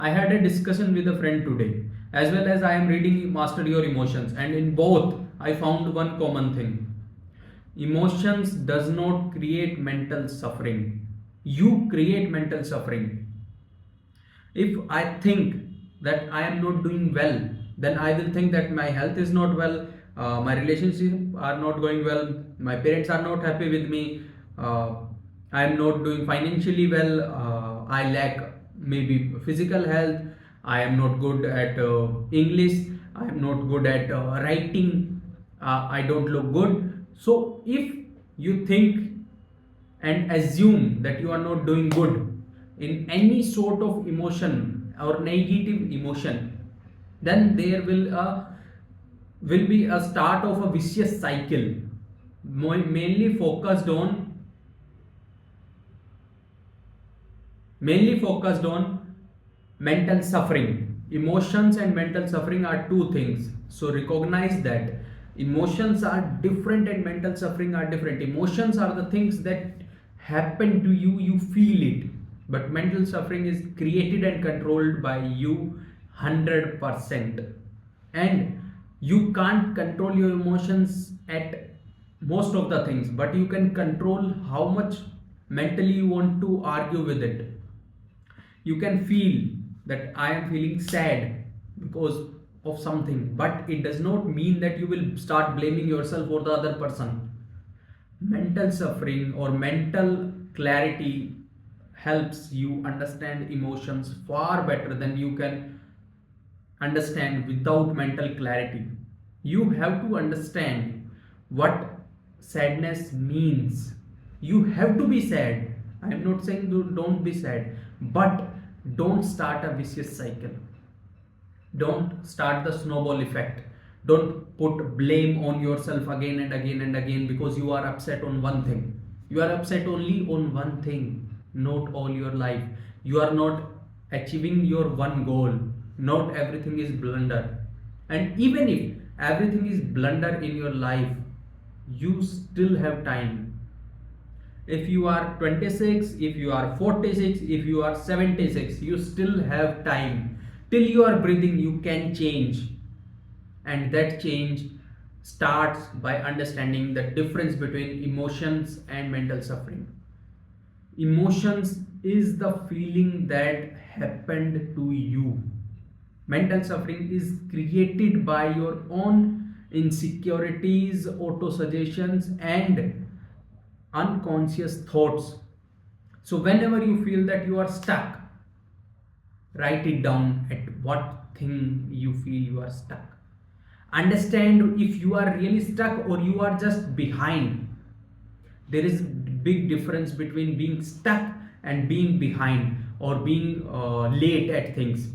I had a discussion with a friend today, as well as I am reading Master Your Emotions, and in both I found one common thing. Emotions does not create mental suffering. You create mental suffering. If I think that I am not doing well, then I will think that my health is not well, my relationships are not going well, my parents are not happy with me, uh, I am not doing financially well, I lack maybe physical health, I am not good at English, I am not good at writing, I don't look good. So if you think and assume that you are not doing good in any sort of emotion or negative emotion, then there will be a start of a vicious cycle, mainly focused on mental suffering. Emotions and mental suffering are two things. So recognize that emotions are different and mental suffering are different. Emotions are the things that happen to you, you feel it. But mental suffering is created and controlled by you 100%. And you can't control your emotions at most of the things, but you can control how much mentally you want to argue with it. You can feel that I am feeling sad because of something, but it does not mean that you will start blaming yourself or the other person. Mental suffering or mental clarity helps you understand emotions far better than you can understand without mental clarity. You have to understand what sadness means. You have to be sad. I am not saying don't be sad, but don't start a vicious cycle. Don't start the snowball effect. Don't put blame on yourself again and again and again because you are upset on one thing. You are upset only on one thing, not all your life. You are not achieving your one goal. Not everything is blunder. And even if everything is blunder in your life, you still have time. If you are 26, if you are 46, if you are 76, you still have time. Till you are breathing, you can change. And that change starts by understanding the difference between emotions and mental suffering. Emotions is the feeling that happened to you. Mental suffering is created by your own insecurities, auto suggestions, and unconscious thoughts. So, whenever you feel that you are stuck, write it down at what thing you feel you are stuck. Understand if you are really stuck or you are just behind. There is big difference between being stuck and being behind or being late at things.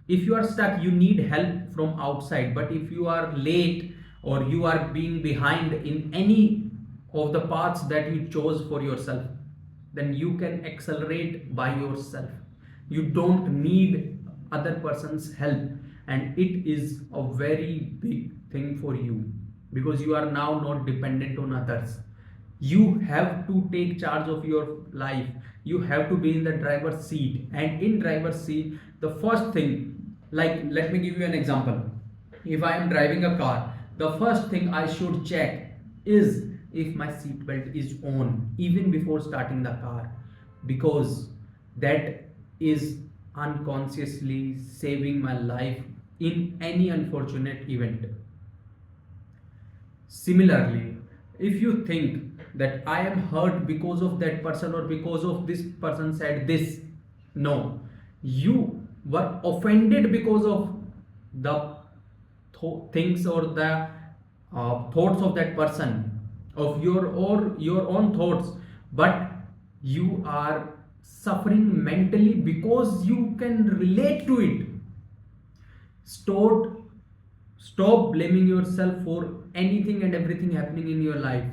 If you are stuck, you need help from outside, but if you are late or you are being behind in any of the paths that you chose for yourself, then you can accelerate by yourself. You don't need other person's help, and it is a very big thing for you because you are now not dependent on others. You have to take charge of your life. You have to be in the driver's seat, and in driver's seat, the first thing, like, let me give you an example. If I am driving a car, the first thing I should check is if my seat belt is on even before starting the car, because that is unconsciously saving my life in any unfortunate event. Similarly, if you think that I am hurt because of that person or because of this person said this, no, you were offended because of the things or the thoughts of that person, of your or your own thoughts, but you are suffering mentally because you can relate to it. Stop, stop blaming yourself for anything and everything happening in your life.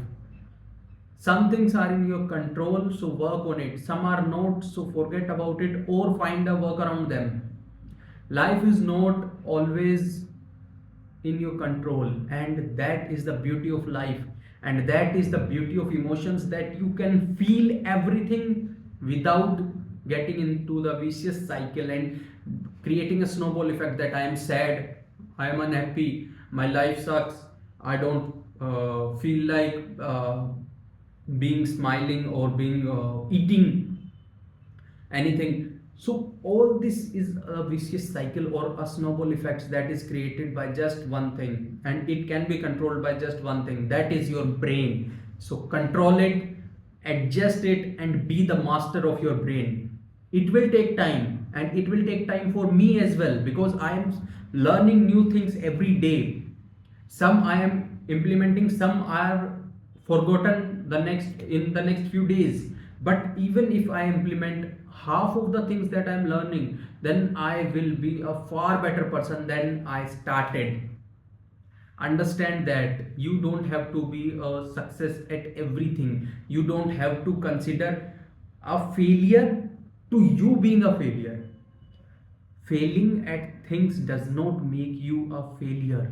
Some things are in your control, so work on it. Some are not, so forget about it or find a work around them. Life is not always in your control, and that is the beauty of life, and that is the beauty of emotions, that you can feel everything without getting into the vicious cycle and creating a snowball effect that I am sad, I am unhappy, my life sucks, I don't feel like being smiling or being eating anything. So all this is a vicious cycle or a snowball effect that is created by just one thing, and it can be controlled by just one thing, that is your brain. So control it, adjust it, and be the master of your brain. It will take time, and it will take time for me as well, because I am learning new things every day. Some I am implementing, some are forgotten the next few days. But even if I implement half of the things that I am learning, then I will be a far better person than I started. Understand that you don't have to be a success at everything. You don't have to consider a failure to you being a failure. Failing at things does not make you a failure.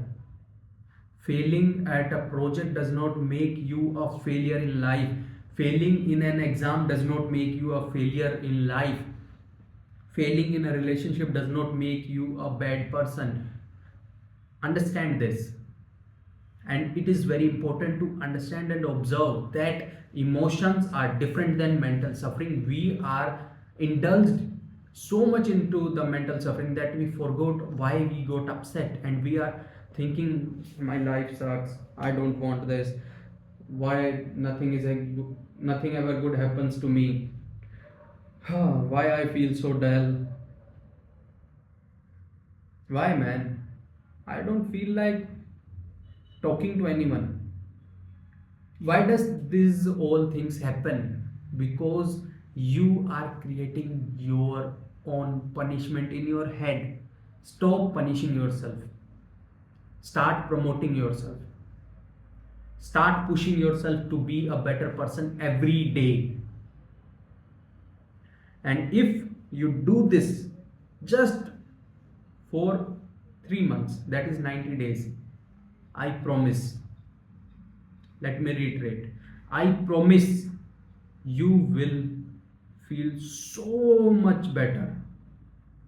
Failing at a project does not make you a failure in life. Failing in an exam does not make you a failure in life. Failing in a relationship does not make you a bad person. Understand this. And it is very important to understand and observe that emotions are different than mental suffering. We are indulged so much into the mental suffering that we forgot why we got upset, and we are thinking my life sucks, I don't want this, why nothing ever good happens to me, why I feel so dull. Why, man? I don't feel like talking to anyone. Why does these all things happen? Because you are creating your own punishment in your head. Stop punishing yourself. Start promoting yourself. Start pushing yourself to be a better person every day. And if you do this just for 3 months, that is 90 days, I promise, let me reiterate, I promise you will feel so much better.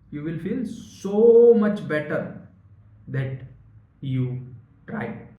You will feel so much better that you tried.